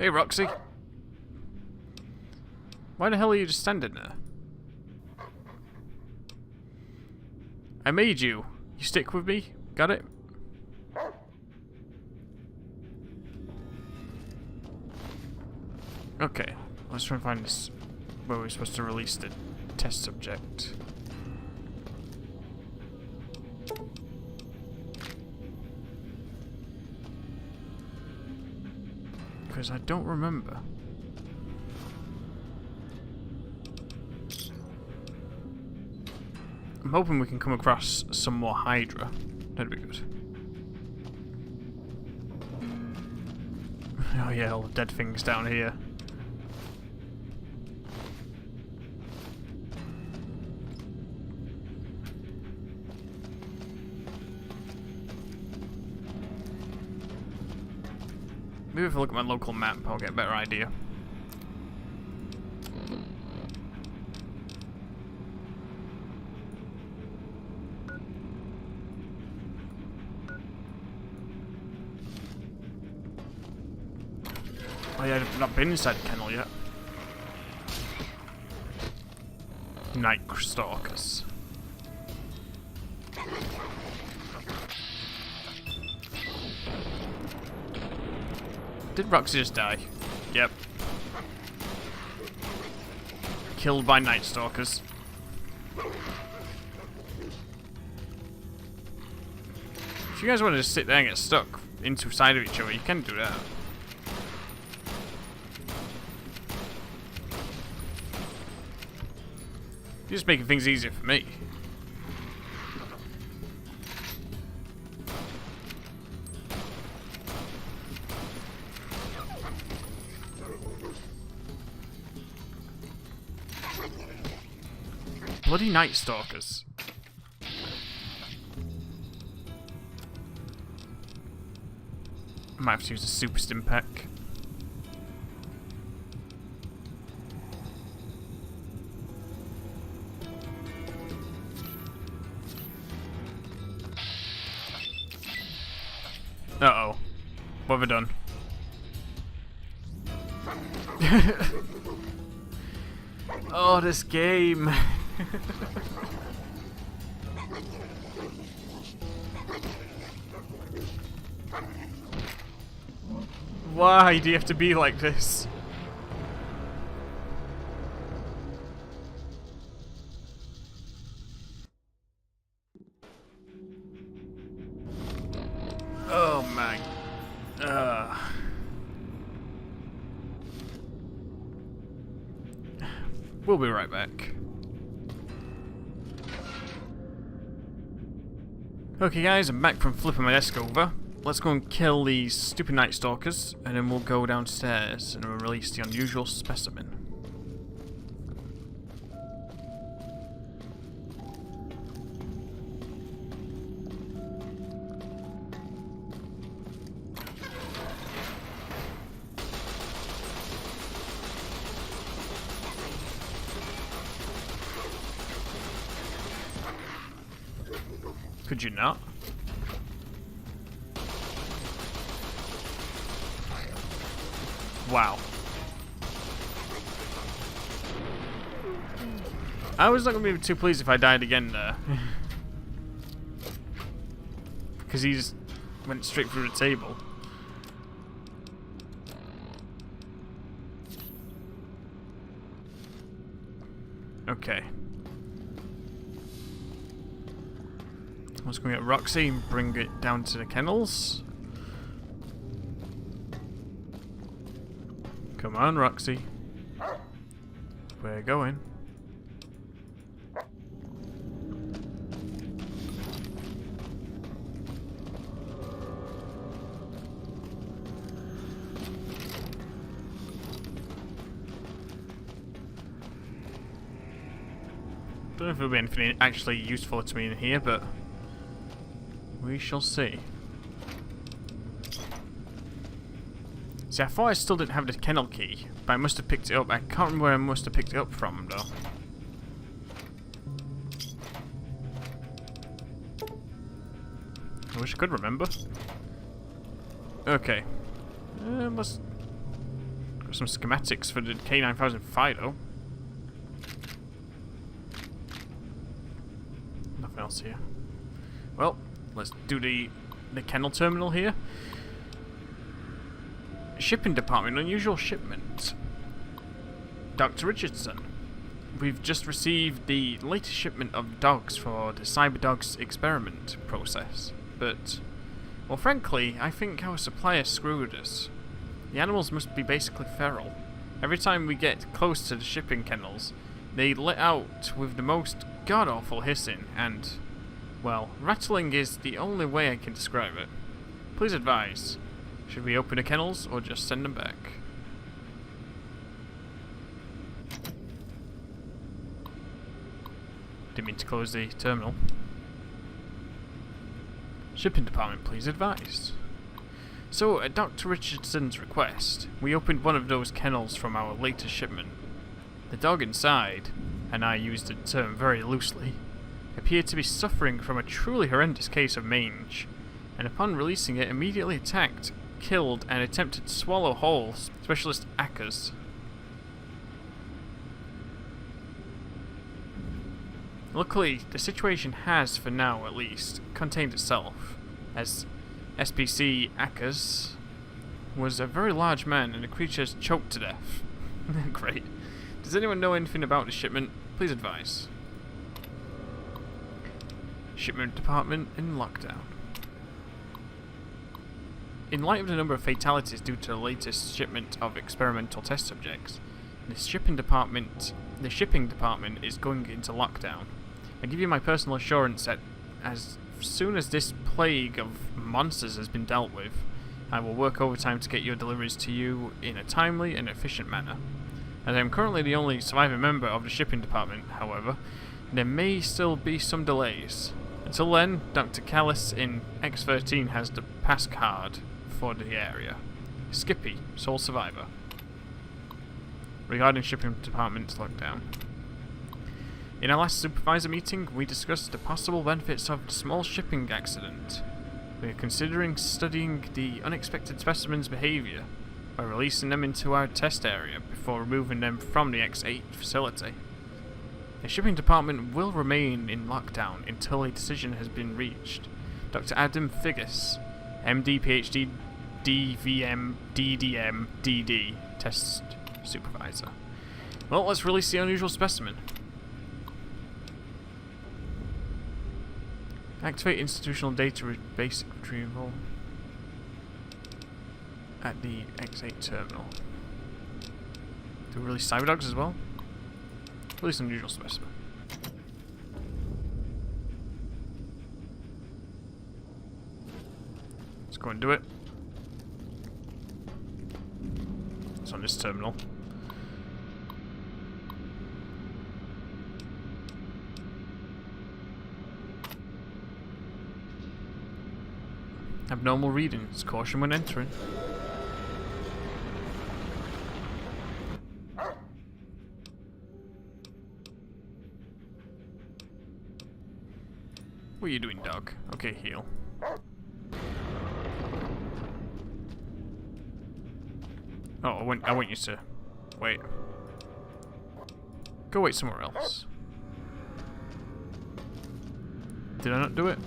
Hey, Roxy. Why the hell are you just standing there? I made you. You stick with me? Got it? Okay. Let's try and find this where we're supposed to release the test subject. Because I don't remember. I'm hoping we can come across some more Hydra. That'd be good. Oh yeah, all the dead things down here. Maybe if I look at my local map, I'll get a better idea. Oh yeah, I've not been inside the kennel yet. Night Stalkers. Did Roxy just die? Yep. Killed by Night Stalkers. If you guys want to just sit there and get stuck inside of each other, you can do that. You're just making things easier for me. Bloody Night Stalkers. I might have to use a super stim pack. Uh-oh. What have I done? Oh, this game. Why do you have to be like this? Oh my. We'll be right back. Okay guys, I'm back from flipping my desk over. Let's go and kill these stupid Night Stalkers, and then we'll go downstairs and we'll release the unusual specimen. Could you not? Wow. I was not going to be too pleased if I died again there. Because he just went straight through the table. Okay. Let's go get Roxy and bring it down to the kennels. Come on, Roxy. We're going. Don't know if there'll be anything actually useful to me in here, but we shall see. See, I thought I still didn't have the kennel key, but I must have picked it up. I can't remember where I must have picked it up from, though. I wish I could remember. Okay. some schematics for the K9000 Fido. Nothing else here. Well, let's do the kennel terminal here. Shipping department, unusual shipment. Dr. Richardson, we've just received the latest shipment of dogs for the CyberDogs experiment process, but, well, frankly, I think our supplier screwed us. The animals must be basically feral. Every time we get close to the shipping kennels, they let out with the most god-awful hissing and, well, rattling is the only way I can describe it. Please advise, should we open the kennels or just send them back? Didn't mean to close the terminal. Shipping department, please advise. So, at Dr. Richardson's request, we opened one of those kennels from our latest shipment. The dog inside, and I use the term very loosely, appeared to be suffering from a truly horrendous case of mange, and upon releasing it immediately attacked, killed, and attempted to swallow whole Specialist Akers. Luckily, the situation has, for now at least, contained itself, as SPC Akers was a very large man and the creature's choked to death. Great. Does anyone know anything about the shipment? Please advise. Shipment department in lockdown. In light of the number of fatalities due to the latest shipment of experimental test subjects, the shipping department is going into lockdown. I give you my personal assurance that as soon as this plague of monsters has been dealt with, I will work overtime to get your deliveries to you in a timely and efficient manner. As I am currently the only surviving member of the shipping department, however, there may still be some delays. Until then, Dr. Callis in X13 has the pass card for the area. Skippy, sole survivor. Regarding shipping department's lockdown. In our last supervisor meeting, we discussed the possible benefits of the small shipping accident. We are considering studying the unexpected specimen's behaviour by releasing them into our test area before removing them from the X8 facility. The shipping department will remain in lockdown until a decision has been reached. Dr. Adam Figgis, MD, PhD, DVM, DDM, DD, test supervisor. Well, let's release the unusual specimen. Activate institutional data basic retrieval at the X8 terminal. Do we release CyberDogs as well? Release unusual specimen. Let's go and do it. It's on this terminal. Abnormal readings. Caution when entering. What are you doing, dog? Okay, heal. Oh, I want you to wait. Go wait somewhere else. Did I not do it?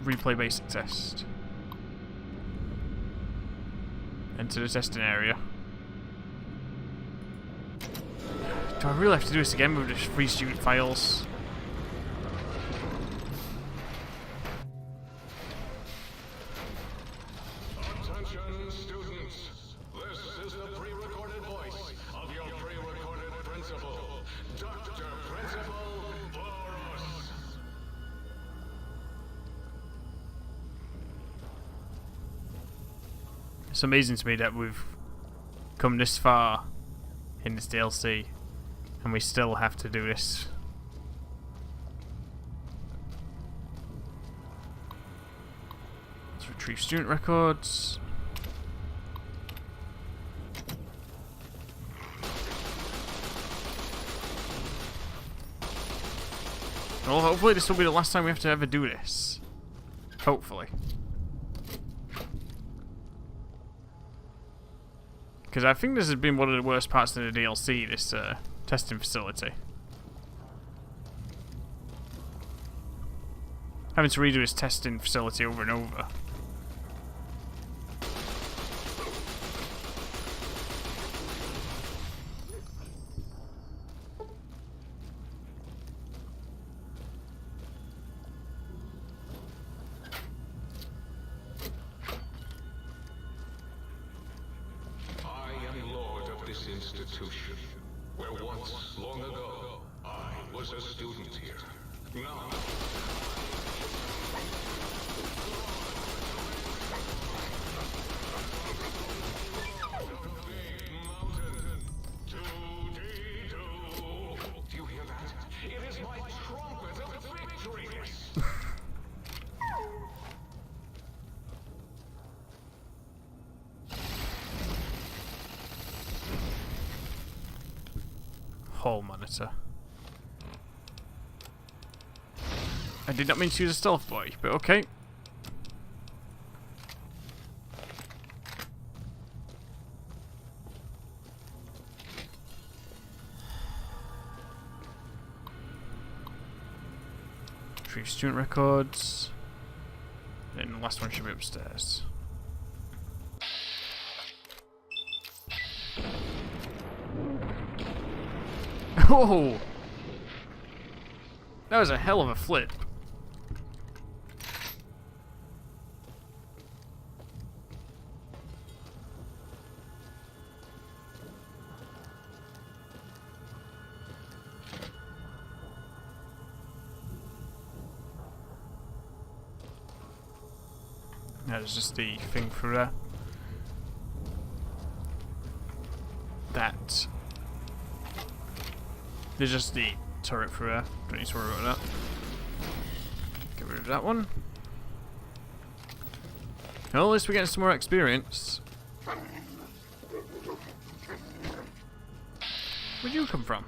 Replay basic test. Enter the testing area. Do I really have to do this again with the free student files? Attention students, this is the pre-recorded voice of your pre-recorded principal, Dr. Principal Boros. It's amazing to me that we've come this far in this DLC and we still have to do this. Let's retrieve student records. Well, hopefully this will be the last time we have to ever do this. Hopefully. Because I think this has been one of the worst parts of the DLC, this testing facility. Having to redo this testing facility over and over. Institution, where once, long ago, I was a student here. Now, do you hear that? It is my trumpet of victory! Hall monitor. I did not mean to use a stealth boy, but okay. Retrieve student records. And the last one should be upstairs. Oh! That was a hell of a flip. There's just the thing for that. There's just the turret for there. Don't need to worry about that. Get rid of that one. Well, at least we're getting some more experience. Where'd you come from?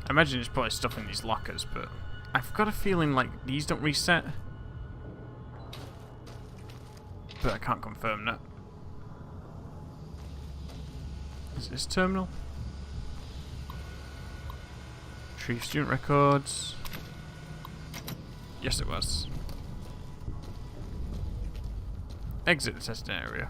I imagine there's probably stuff in these lockers, but I've got a feeling like these don't reset. But I can't confirm that. Is this terminal? Retrieve student records. Yes, it was. Exit the testing area.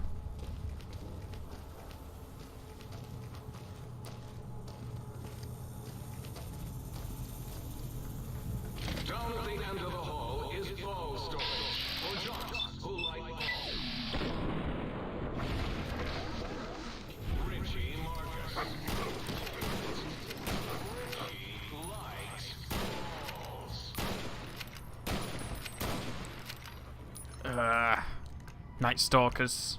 Down at the end of the hall is ball storage for jocks who like balls. Richie Marcus. Richie likes balls. Night Stalkers.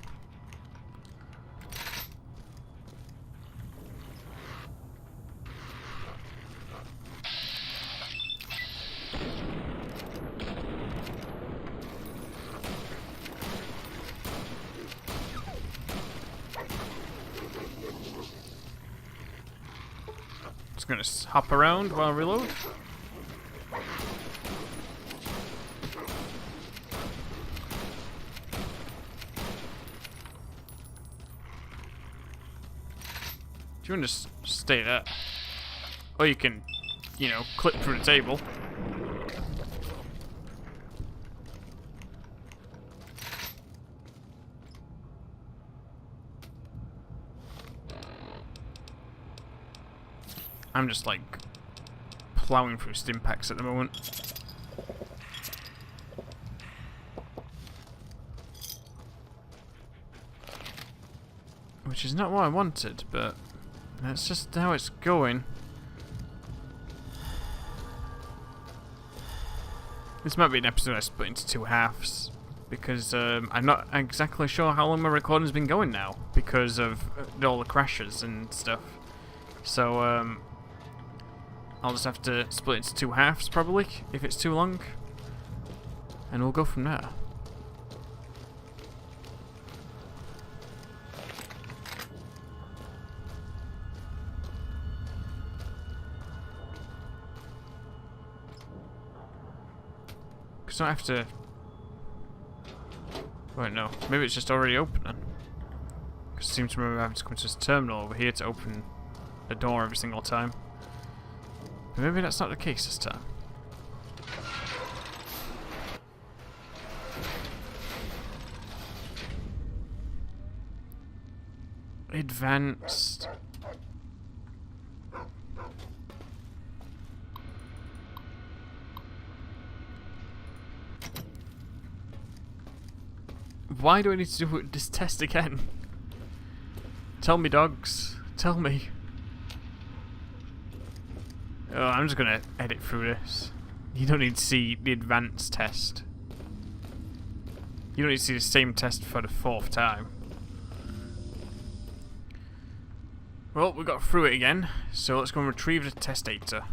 Just gonna hop around while I reload. Do you want to just stay there? Or you can, you know, clip through the table. I'm just like plowing through stim packs at the moment. Which is not what I wanted, but that's just how it's going. This might be an episode I split into two halves, because I'm not exactly sure how long my recording's been going now, because of all the crashes and stuff. So, I'll just have to split into 2 halves, probably, if it's too long. And we'll go from there. Because I have to... Wait, no. Maybe it's just already open then. Because I seem to remember having to come to this terminal over here to open a door every single time. But maybe that's not the case this time. Advanced. Why do I need to do this test again? Tell me, dogs. Tell me. Oh, I'm just gonna edit through this. You don't need to see the advanced test. You don't need to see the same test for the 4th time. Well, we got through it again, so let's go and retrieve the test data.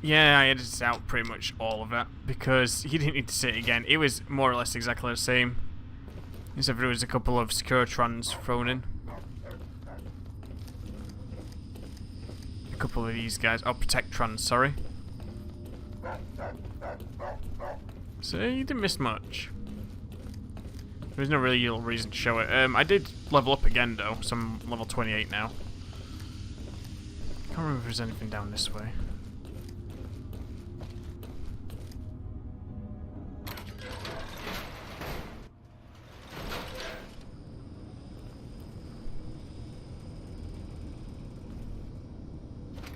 Yeah, I edited out pretty much all of that, because you didn't need to see it again. It was more or less exactly the same, except there was a couple of Securitrons thrown in. A couple of these guys. Oh, Protectrons, sorry. So you didn't miss much. There's no really real reason to show it. I did level up again though, so I'm level 28 now. Can't remember if there's anything down this way.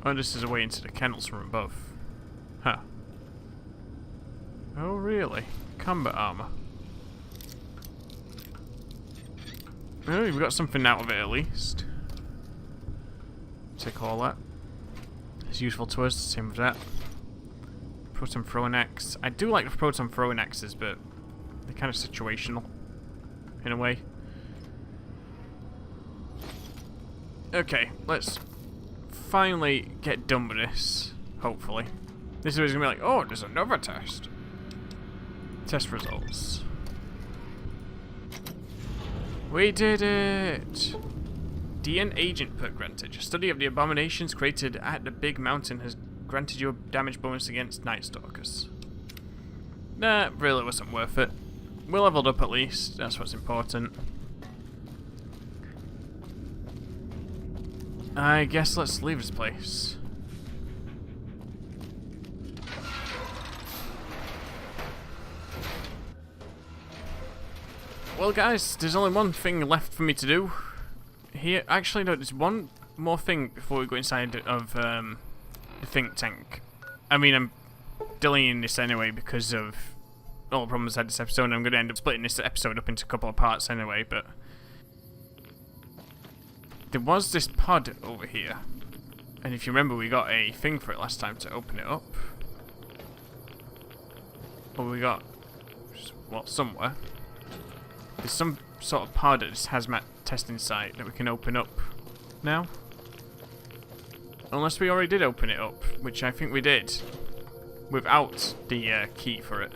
Oh, this is a way into the kennels from above. Huh. Oh, really? Combat armor. Oh, we got something out of it at least. Take all that. It's useful to us, same with that. Proton throwing axe. I do like the proton throwing axes, but they're kind of situational, in a way. Okay, let's finally get done with this, hopefully. This is gonna be like, oh, there's another test. Test results. We did it! DN Agent perk granted. Your study of the abominations created at the Big Mountain has granted you a damage bonus against Night Stalkers. That really wasn't worth it. We leveled up at least, that's what's important. I guess let's leave this place. Well guys, there's only one thing left for me to do. Here, actually no, there's one more thing before we go inside of the think tank. I mean, I'm deleting this anyway because of all the problems I had this episode, and I'm going to end up splitting this episode up into a couple of parts anyway, but... There was this pod over here, and if you remember we got a thing for it last time to open it up. Well, we got... well, somewhere. There's some sort of pod at this hazmat testing site that we can open up now. Unless we already did open it up, which I think we did. Without the key for it.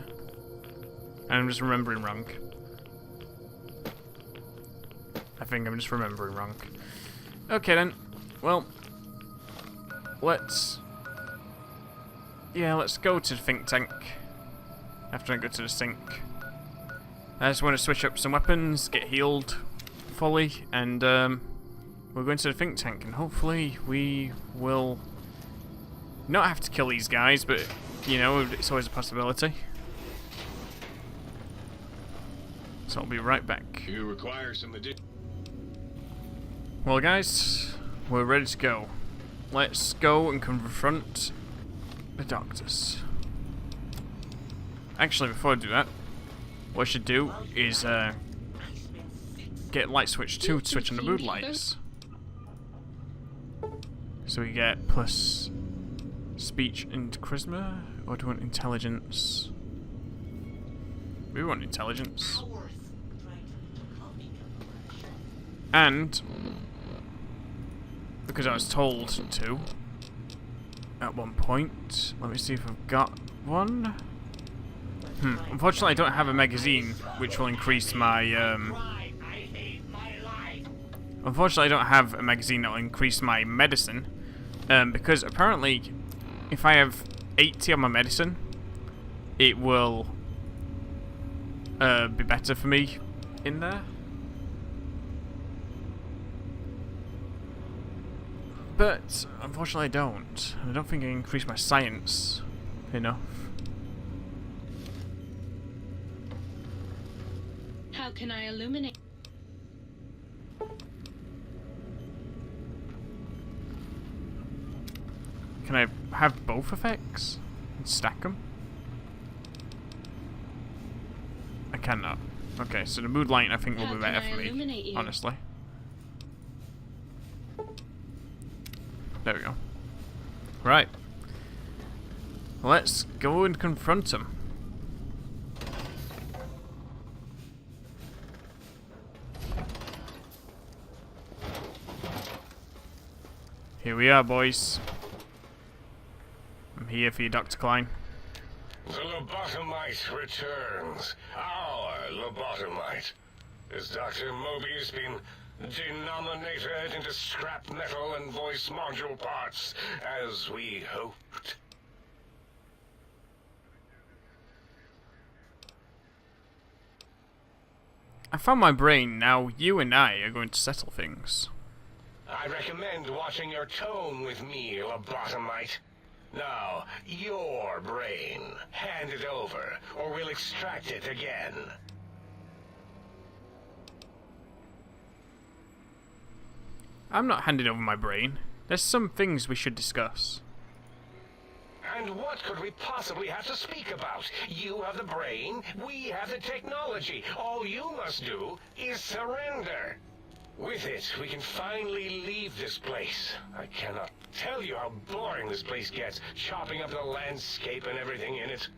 And I'm just remembering wrong. I think I'm just remembering wrong. Okay then. Well, let's... yeah, let's go to the think tank. After I go to the sink. I just want to switch up some weapons, get healed fully, and we'll go into the think tank, and hopefully we will not have to kill these guys, but, you know, it's always a possibility. So I'll be right back. You require some Well guys, we're ready to go. Let's go and confront the doctors. Actually, before I do that, what I should do is get light switch 2 to switch on the mood lights. So we get plus speech and charisma, or do we want intelligence? We want intelligence. And because I was told to at one point. Let me see if I've got one. Unfortunately, I don't have a magazine which will increase my. Unfortunately, I don't have a magazine that will increase my medicine, because apparently, if I have 80 on my medicine, it will be better for me in there. But unfortunately, I don't. I don't think I increase my science enough. How can I illuminate? Can I have both effects and stack them? I cannot. Okay, so the mood light I think will be better for me, honestly. There we go. Right. Let's go and confront him. Here we are, boys. I'm here for you, Dr. Klein. The lobotomite returns. Our lobotomite. Has Dr. Mobius been denominated into scrap metal and voice module parts, as we hoped? I found my brain. Now you and I are going to settle things. I recommend watching your tone with me, lobotomite. Now, your brain. Hand it over, or we'll extract it again. I'm not handing over my brain. There's some things we should discuss. And what could we possibly have to speak about? You have the brain, we have the technology. All you must do is surrender. With it, we can finally leave this place. I cannot tell you how boring this place gets, chopping up the landscape and everything in it.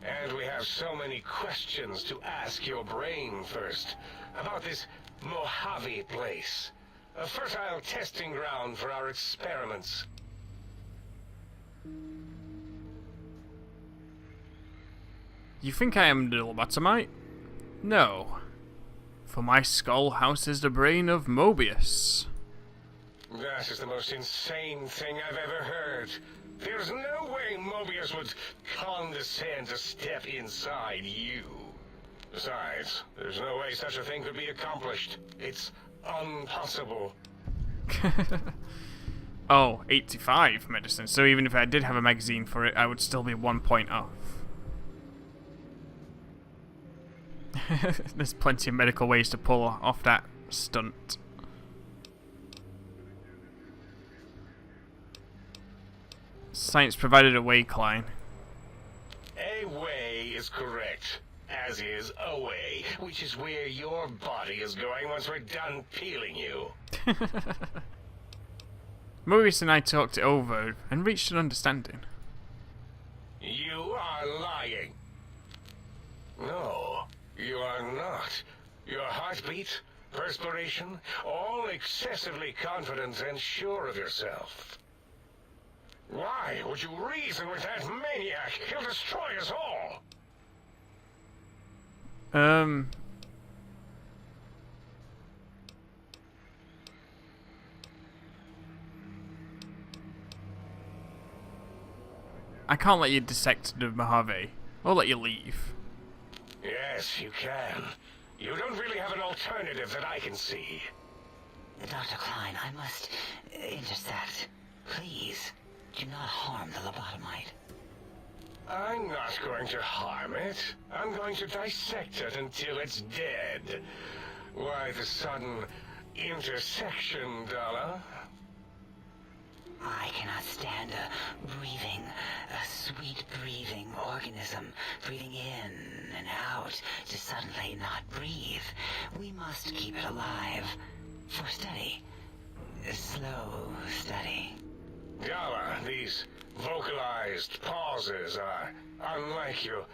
And we have so many questions to ask your brain first. About this Mojave place. A fertile testing ground for our experiments. You think I am the lobotomite? No. For my skull houses the brain of Mobius. That is the most insane thing I've ever heard. There's no way Mobius would condescend to step inside you. Besides, there's no way such a thing could be accomplished. It's impossible. Oh, 85 medicine. So even if I did have a magazine for it, I would still be 1 point off. There's plenty of medical ways to pull off that stunt. Science provided a way, Klein. A way is correct, as is a way, which is where your body is going once we're done peeling you. Mobius and I talked it over and reached an understanding. You are lying. No, you are not. Your heartbeat, perspiration, all excessively confident and sure of yourself. Why would you reason with that maniac? He'll destroy us all. I can't let you dissect the Mojave. I'll let you leave. Yes, you can. You don't really have an alternative that I can see. Dr. Klein, I must intercept. Please, do not harm the lobotomite. I'm not going to harm it. I'm going to dissect it until it's dead. Why the sudden intersection, Dala? I cannot stand a sweet breathing organism breathing in and out to suddenly not breathe. We must keep it alive. For study. Slow study. Dala, these vocalized pauses are unlike you.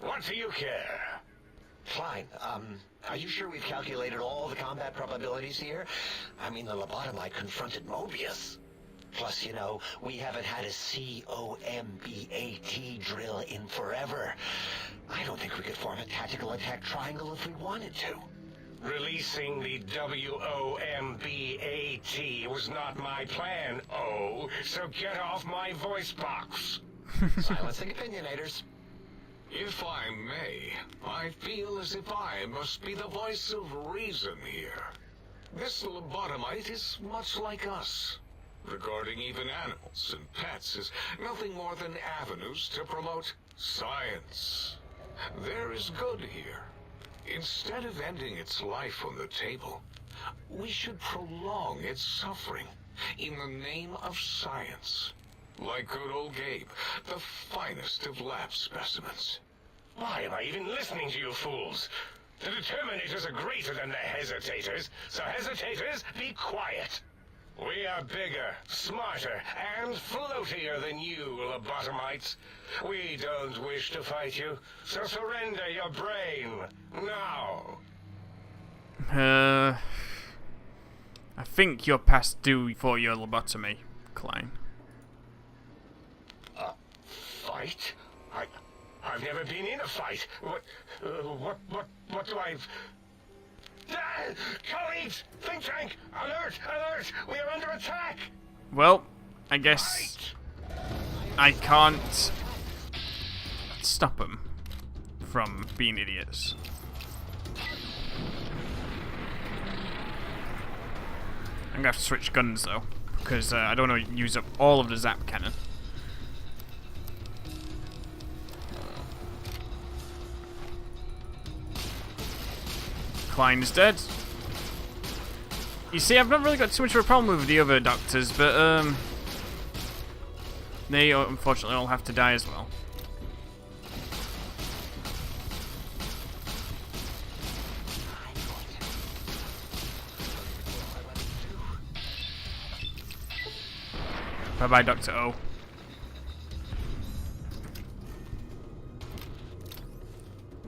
What do you care? Fine. Are you sure we've calculated all the combat probabilities here? I mean, the lobotomite confronted Mobius. Plus, you know, we haven't had a COMBAT drill in forever. I don't think we could form a tactical attack triangle if we wanted to. Releasing the WOMBAT was not my plan, so get off my voice box. Silencing opinionators. If I may, I feel as if I must be the voice of reason here. This lobotomite is much like us. Regarding even animals and pets as nothing more than avenues to promote science. There is good here. Instead of ending its life on the table, we should prolong its suffering in the name of science. Like good old Gabe, the finest of lab specimens. Why am I even listening to you fools? The determinators are greater than the hesitators, so hesitators, be quiet. We are bigger, smarter, and floatier than you, lobotomites. We don't wish to fight you, so surrender your brain, now. I think you're past due for your lobotomy, Klein. Fight? I've never been in a fight. What do I've... Colleagues! Think tank! Alert! Alert! We are under attack! Well, I guess I can't stop them from being idiots. I'm gonna have to switch guns though, because I don't want to use up all of the zap cannon. Klein is dead. You see, I've not really got too much of a problem with the other doctors, but they unfortunately all have to die as well. Bye-bye, Dr. O.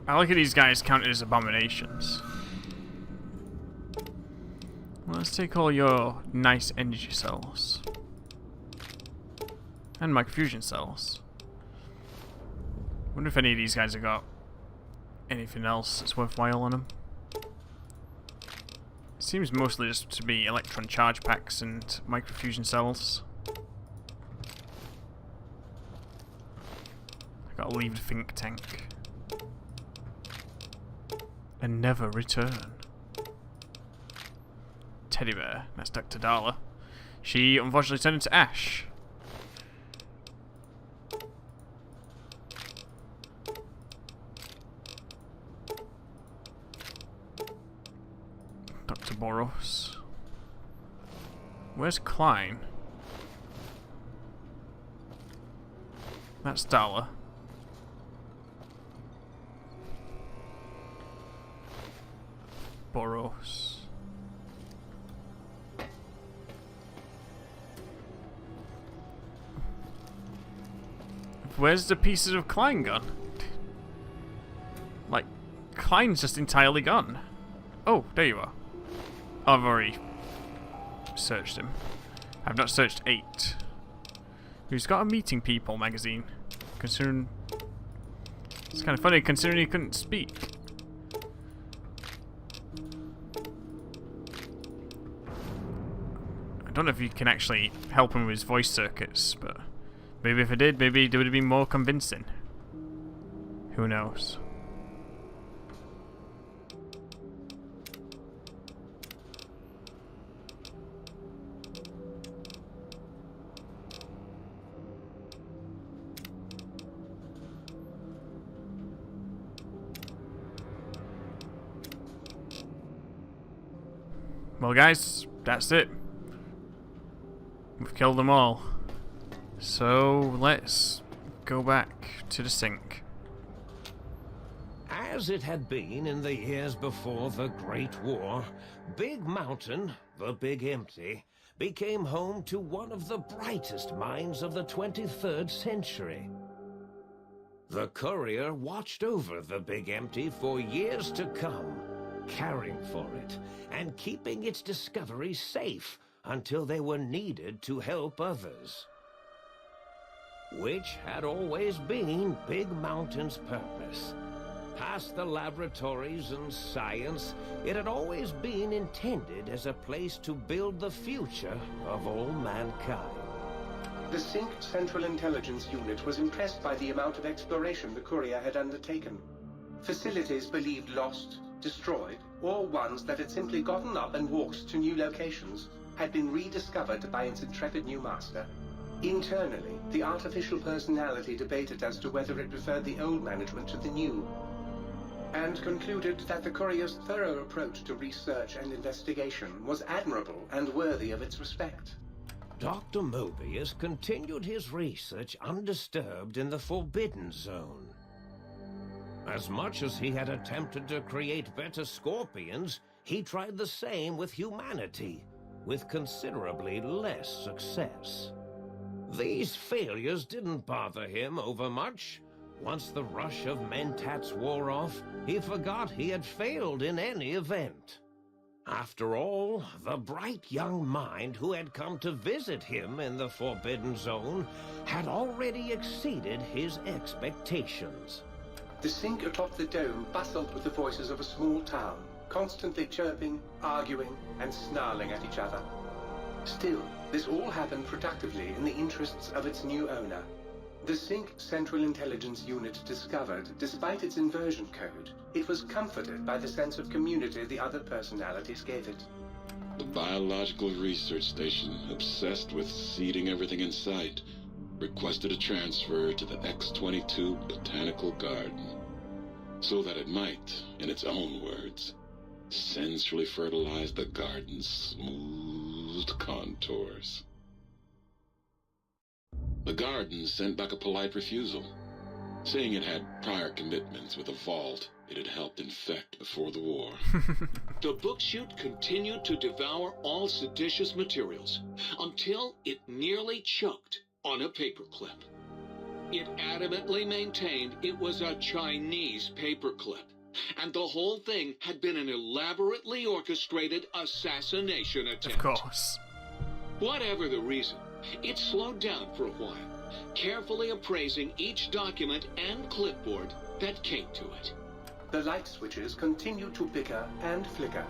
I like how these guys counted as abominations. Let's take all your nice energy cells. And microfusion cells. Wonder if any of these guys have got anything else that's worthwhile on them. It seems mostly just to be electron charge packs and microfusion cells. I gotta leave the think tank. And never return. Teddy bear. That's Dr. Darla. She unfortunately turned into ash. Dr. Boros. Where's Klein? That's Darla. Boros. Where's the pieces of Klein gone? Like, Klein's just entirely gone. Oh, there you are. Oh, I've already searched him. I've not searched 8. Who's got a Meeting People magazine? Considering... It's kind of funny considering he couldn't speak. I don't know if you can actually help him with his voice circuits, but... Maybe if I did, maybe it would have been more convincing. Who knows? Well guys, that's it. We've killed them all. So let's go back to the sink. As it had been in the years before the Great War, Big Mountain, the Big Empty, became home to one of the brightest minds of the 23rd century. The courier watched over the Big Empty for years to come, caring for it and keeping its discoveries safe until they were needed to help others. Which had always been Big Mountain's purpose. Past the laboratories and science, it had always been intended as a place to build the future of all mankind. The Sync Central Intelligence Unit was impressed by the amount of exploration the courier had undertaken. Facilities believed lost, destroyed, or ones that had simply gotten up and walked to new locations had been rediscovered by its intrepid new master. Internally, the artificial personality debated as to whether it preferred the old management to the new, and concluded that the courier's thorough approach to research and investigation was admirable and worthy of its respect. Dr. Mobius continued his research undisturbed in the Forbidden Zone. As much as he had attempted to create better scorpions, he tried the same with humanity, with considerably less success. These failures didn't bother him overmuch. Once the rush of mentats wore off, he forgot he had failed in any event. After all, the bright young mind who had come to visit him in the Forbidden Zone had already exceeded his expectations. The Sync atop the dome bustled with the voices of a small town, constantly chirping, arguing, and snarling at each other. Still, this all happened productively in the interests of its new owner. The Sync Central Intelligence Unit discovered, despite its inversion code, it was comforted by the sense of community the other personalities gave it. The Biological Research Station, obsessed with seeding everything in sight, requested a transfer to the X-22 Botanical Garden, so that it might, in its own words, sensually fertilize the garden's smooth contours. The garden sent back a polite refusal, saying it had prior commitments with a vault it had helped infect before the war. The book chute continued to devour all seditious materials until it nearly choked on a paperclip. It adamantly maintained it was a Chinese paperclip, and the whole thing had been an elaborately orchestrated assassination attempt. Of course. Whatever the reason, it slowed down for a while, carefully appraising each document and clipboard that came to it. The light switches continued to bicker and flicker.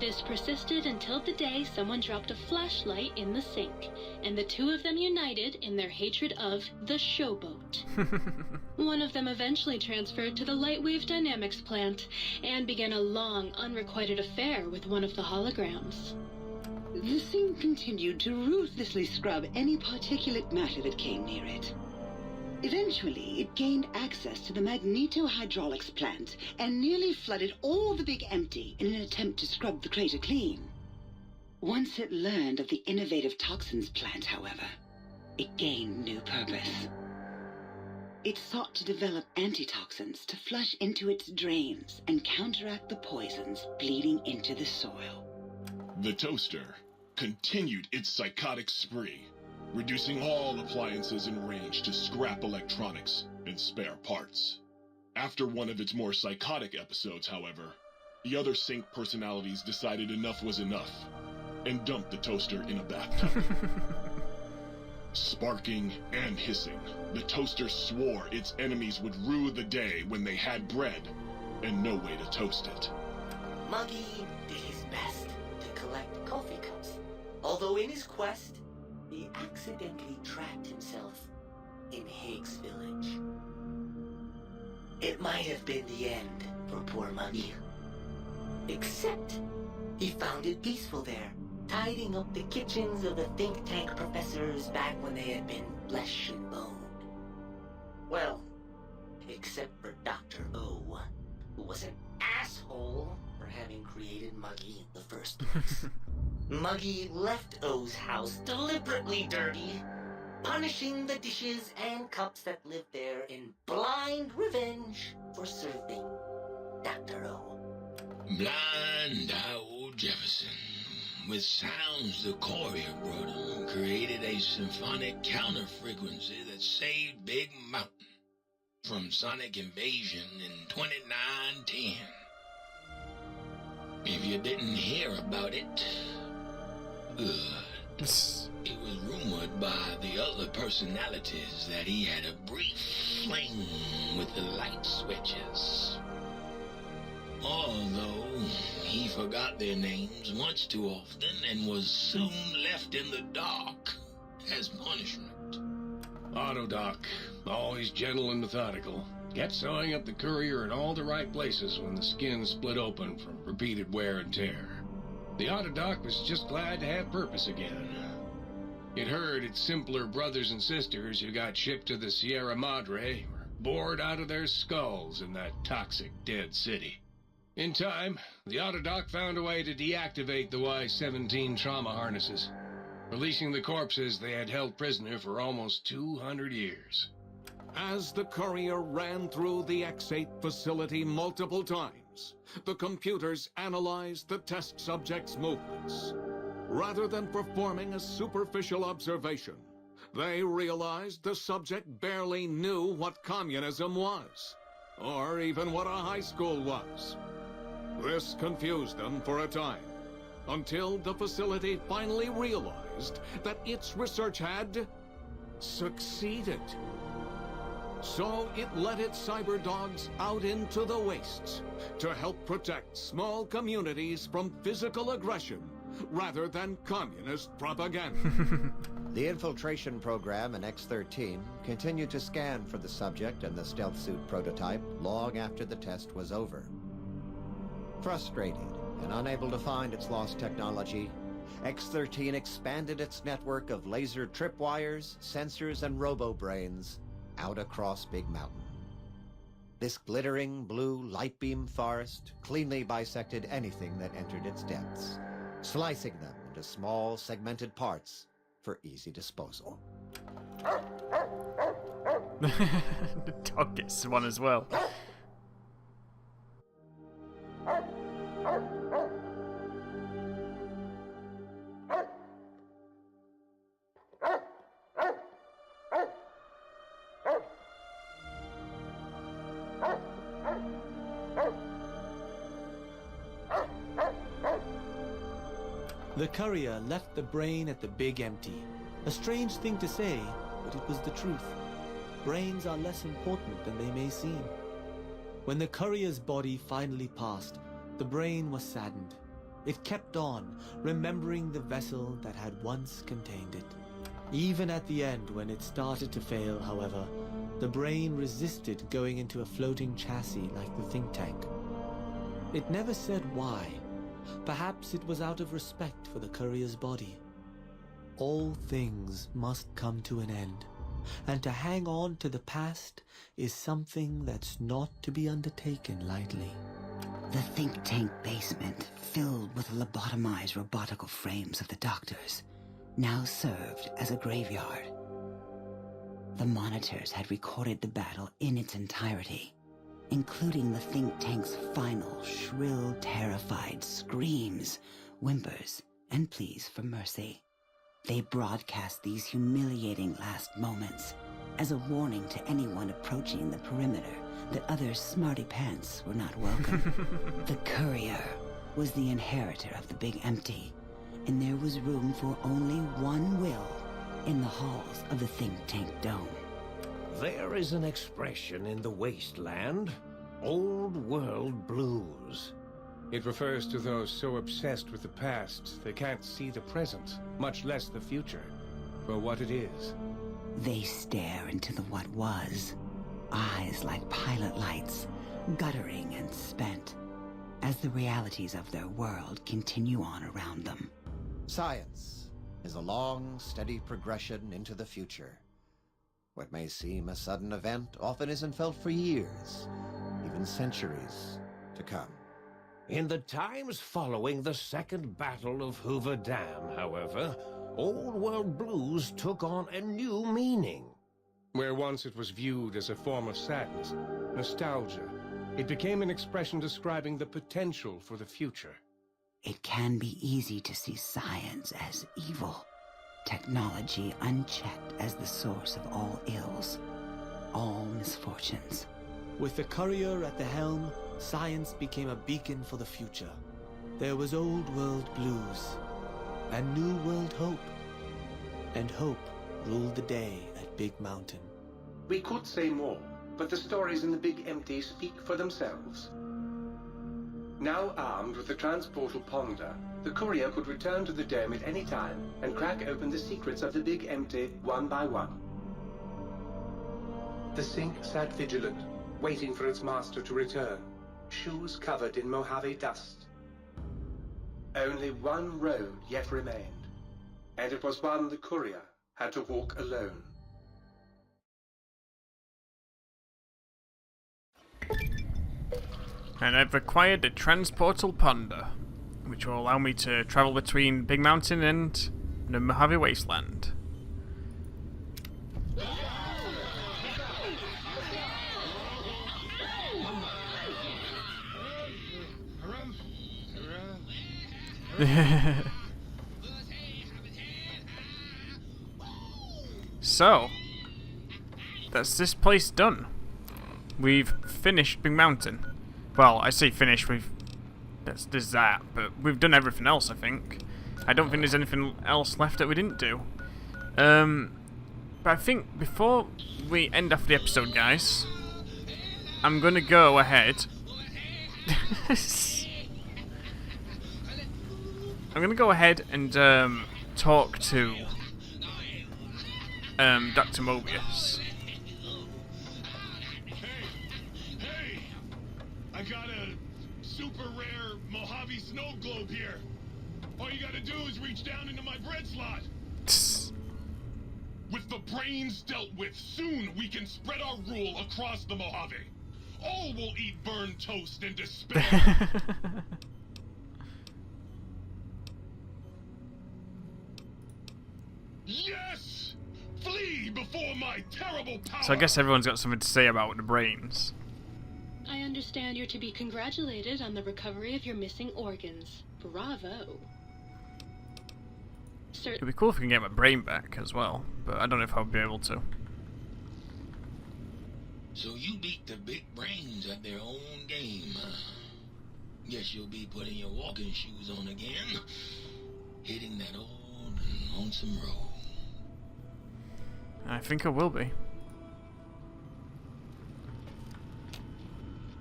This persisted until the day someone dropped a flashlight in the sink, and the two of them united in their hatred of the showboat. One of them eventually transferred to the Lightwave Dynamics plant, and began a long, unrequited affair with one of the holograms. The Sync continued to ruthlessly scrub any particulate matter that came near it. Eventually, it gained access to the magnetohydraulics plant and nearly flooded all the Big Empty in an attempt to scrub the crater clean. Once it learned of the innovative toxins plant, however, it gained new purpose. It sought to develop antitoxins to flush into its drains and counteract the poisons bleeding into the soil. The toaster continued its psychotic spree, reducing all appliances in range to scrap electronics and spare parts. After one of its more psychotic episodes, however, the other Sync personalities decided enough was enough and dumped the toaster in a bathtub. Sparking and hissing, the toaster swore its enemies would rue the day when they had bread and no way to toast it. Muggy did his best to collect coffee cups, although in his quest, he accidentally trapped himself in Higgs Village. It might have been the end for poor Muggy. Except, he found it peaceful there, tidying up the kitchens of the think tank professors back when they had been flesh and bone. Well, except for Dr. O, who was an asshole for having created Muggy in the first place. Muggy left O's house deliberately dirty, punishing the dishes and cups that lived there in blind revenge for serving Dr. O. Blind old Jefferson, with sounds the courier brought him, created a symphonic counter-frequency that saved Big Mountain. from Sonic Invasion in 2910. If you didn't hear about it, good. It was rumored by the other personalities that he had a brief fling with the light switches. Although he forgot their names much too often and was soon left in the dark as punishment. Autodoc, always gentle and methodical, kept sewing up the courier in all the right places when the skin split open from repeated wear and tear. The Autodoc was just glad to have purpose again. It heard its simpler brothers and sisters who got shipped to the Sierra Madre were bored out of their skulls in that toxic dead city. In time, the Autodoc found a way to deactivate the Y-17 trauma harnesses, releasing the corpses they had held prisoner for almost 200 years. As the courier ran through the X-8 facility multiple times, the computers analyzed the test subject's movements. Rather than performing a superficial observation, they realized the subject barely knew what communism was, or even what a high school was. This confused them for a time, until the facility finally realized that its research had succeeded. So it let its cyber dogs out into the wastes to help protect small communities from physical aggression rather than communist propaganda. The infiltration program in X-13 continued to scan for the subject and the stealth suit prototype long after the test was over. Frustrated and unable to find its lost technology, X-13 expanded its network of laser tripwires, sensors, and robo-brains out across Big Mountain. This glittering blue light beam forest cleanly bisected anything that entered its depths, slicing them into small segmented parts for easy disposal. The dog gets one as well. The courier left the brain at the Big Empty. A strange thing to say, but it was the truth. Brains are less important than they may seem. When the courier's body finally passed, the brain was saddened. It kept on, remembering the vessel that had once contained it. Even at the end, when it started to fail, however, the brain resisted going into a floating chassis like the think tank. It never said why. Perhaps it was out of respect for the courier's body. All things must come to an end, and to hang on to the past is something that's not to be undertaken lightly. The think tank basement, filled with lobotomized robotical frames of the doctors, now served as a graveyard. The monitors had recorded the battle in its entirety, including the think tank's final, shrill, terrified screams, whimpers, and pleas for mercy. They broadcast these humiliating last moments as a warning to anyone approaching the perimeter that other smarty pants were not welcome. The courier was the inheritor of the Big Empty, and there was room for only one will in the halls of the think tank dome. There is an expression in the wasteland, old world blues. It refers to those so obsessed with the past they can't see the present, much less the future, for what it is. They stare into the what was, eyes like pilot lights, guttering and spent, as the realities of their world continue on around them. Science is a long, steady progression into the future. What may seem a sudden event often isn't felt for years, even centuries to come. In the times following the Second Battle of Hoover Dam, however, old world blues took on a new meaning. Where once it was viewed as a form of sadness, nostalgia, it became an expression describing the potential for the future. It can be easy to see science as evil, technology unchecked as the source of all ills. all misfortunes. With the courier at the helm, science became a beacon for the future. There was old world blues and new world hope. And hope ruled the day at Big Mountain. We could say more, but the stories in the Big Empty speak for themselves. Now armed with the transportal ponder, the courier could return to the dome at any time and crack open the secrets of the Big Empty one by one. The sink sat vigilant, waiting for its master to return, shoes covered in Mojave dust. Only one road yet remained, and it was one the courier had to walk alone. And I've acquired a transportal ponder, which will allow me to travel between Big Mountain and the Mojave Wasteland. So, that's this place done. We've finished Big Mountain. Well, I say finished, there's that, but we've done everything else, I think. I don't think there's anything else left that we didn't do. But I think before we end off the episode, guys, I'm gonna go ahead. I'm gonna go ahead and talk to Dr. Mobius. Hey! I got a super rare Mojave snow globe here. All you gotta do is reach down into my bread slot. With the brains dealt with, soon we can spread our rule across the Mojave. All will eat burned toast in despair. Yes! Flee before my terrible power! So I guess everyone's got something to say about the brains. I understand you're to be congratulated on the recovery of your missing organs. Bravo. It'd be cool if we can get my brain back as well, but I don't know if I'll be able to. So you beat the big brains at their own game, huh? Guess you'll be putting your walking shoes on again, hitting that old and lonesome road. I think I will be.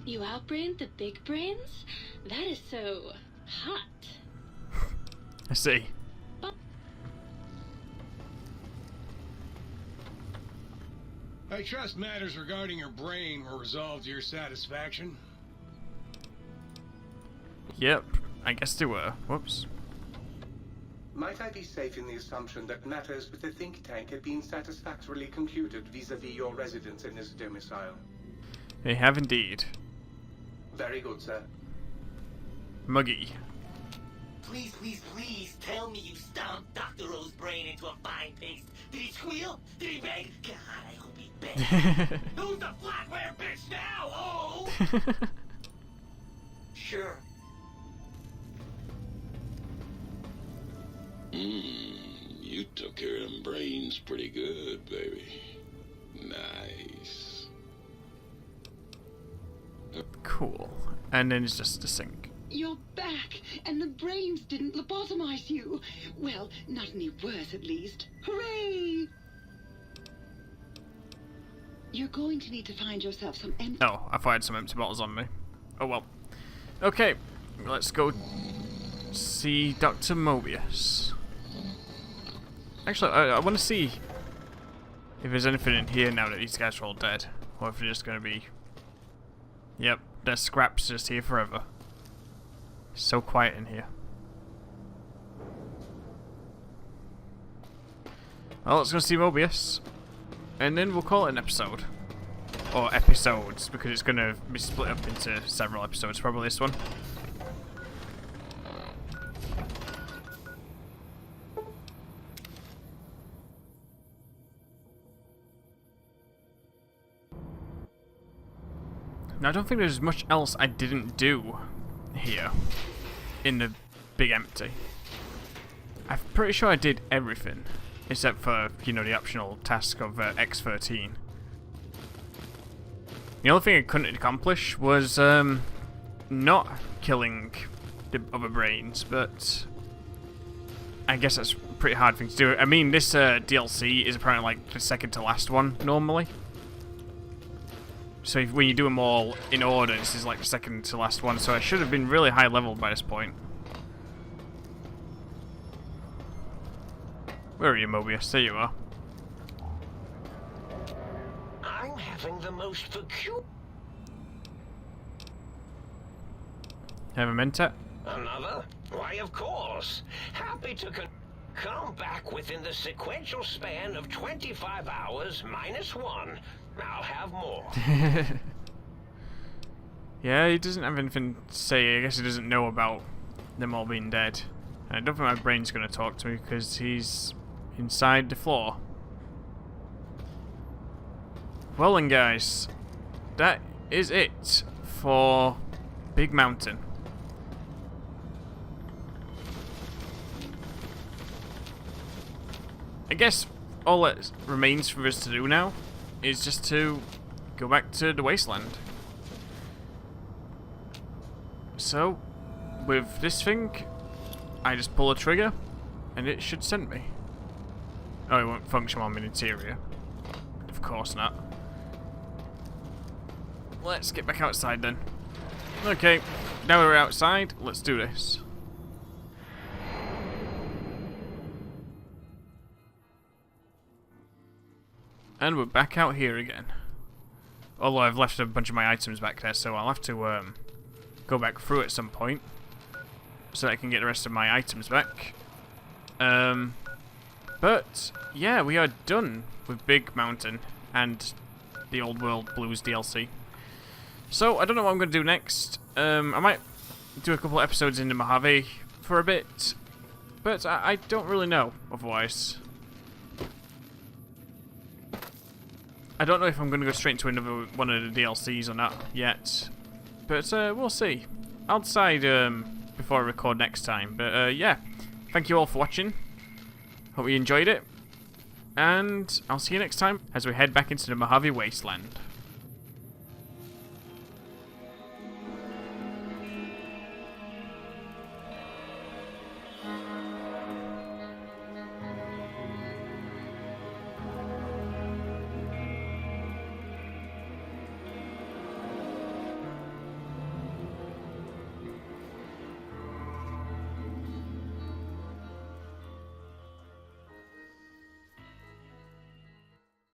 You outbrained the big brains? That is so hot. I see. I trust matters regarding your brain were resolved to your satisfaction. Yep, I guess they were. Whoops. Might I be safe in the assumption that matters with the think tank have been satisfactorily concluded vis-à-vis your residence in this domicile? They have indeed. Very good, sir. Muggy. Please, please, please tell me you stomped Dr. O's brain into a fine paste. Did he squeal? Did he beg? God, I hope he begged. Who's the flatware bitch now? Oh! Sure. You took care of them brains pretty good, baby. Nice. Cool. And then it's just a sink. You're back, and the brains didn't lobotomize you. Well, not any worse, at least. Hooray! You're going to need to find yourself some empty... Oh, I thought I had some empty bottles on me. Oh well. Okay, let's go see Dr. Mobius. Actually, I want to see if there's anything in here now that these guys are all dead. Or if they're just going to be... Yep, there's scraps just here forever. So quiet in here. Well, let's go see Mobius. And then we'll call it an episode. Or episodes, because it's going to be split up into several episodes, probably this one. Now, I don't think there's much else I didn't do here in the Big Empty. I'm pretty sure I did everything, except for, you know, the optional task of X13. The only thing I couldn't accomplish was not killing the other brains, but I guess that's a pretty hard thing to do. I mean, this DLC is apparently like the second to last one normally. So when you do them all in order, this is like the second to last one, so I should have been really high level by this point. Where are you, Mobius? There you are. I'm having the most peculiar... Have a mentat? Another? Why, of course. Happy to come back within the sequential span of 25 hours minus 1. I'll have more. Yeah, he doesn't have anything to say. I guess he doesn't know about them all being dead. And I don't think my brain's going to talk to me because he's inside the floor. Well then, guys, that is it for Big Mountain. I guess all that remains for us to do now is just to go back to the wasteland. So, with this thing, I just pull a trigger, and it should send me. Oh, it won't function on an interior. Of course not. Let's get back outside then. Okay, now we're outside, let's do this. And we're back out here again. Although I've left a bunch of my items back there, so I'll have to go back through at some point so that I can get the rest of my items back. But yeah, we are done with Big Mountain and the Old World Blues DLC. So I don't know what I'm going to do next. I might do a couple episodes into Mojave for a bit, but I don't really know otherwise. I don't know if I'm going to go straight into another one of the DLCs or not yet, but we'll see. I'll decide before I record next time. But yeah, thank you all for watching. Hope you enjoyed it, and I'll see you next time as we head back into the Mojave Wasteland.